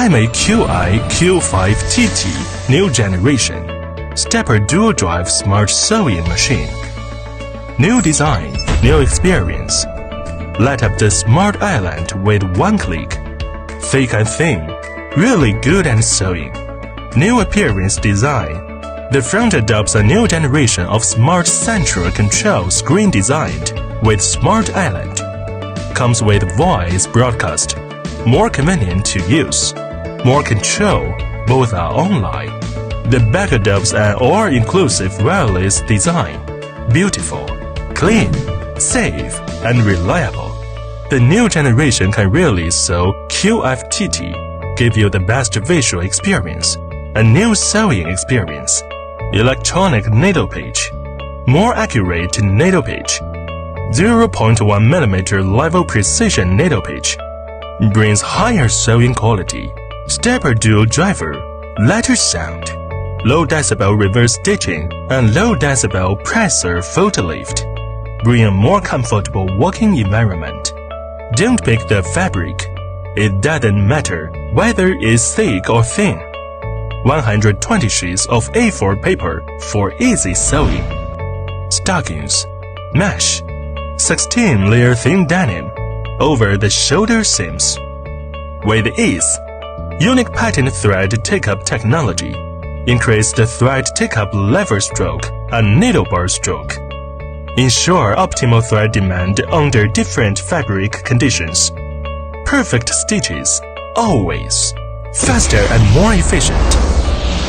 Maqi Q5TT New Generation Stepper Dual Drive Smart Sewing Machine. New design, new experience. Light up the smart island with one click. Thick and thin, really good at sewing. New appearance design. The front adopts a new generation of smart central control screen designed with smart island. Comes with voice broadcast. More convenient to use. More control, both are online. The back adopts an all-inclusive wireless design. Beautiful, clean, safe, and reliable. The new generation can really sew Q5TT, give you the best visual experience, a new sewing experience. Electronic needle page, more accurate needle page. 0.1 mm level precision needle page. Brings higher sewing quality. Stepper dual driver, lighter sound. Low decibel reverse stitching and low decibel presser photo lift. Bring a more comfortable working environment. Don't pick the fabric. It doesn't matter whether it's thick or thin. 120 sheets of A4 paper for easy sewing. Stockings, mesh, 16-layer thin denim over the shoulder seams. With ease, unique pattern thread take-up technology. Increase the thread take-up lever stroke and needle bar stroke. Ensure optimal thread demand under different fabric conditions. Perfect stitches, always. Faster and more efficient.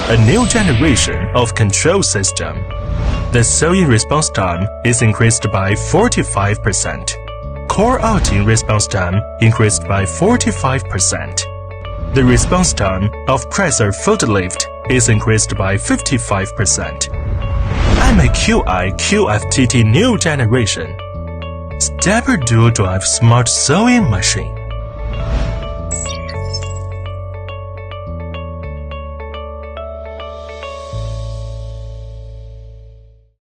A new generation of control system. The sewing response time is increased by 45%. Core outing response time increased by 45%. The response time of presser foot lift is increased by 55%. Maqi Q5TT New Generation Stepper Dual Drive Smart Sewing Machine.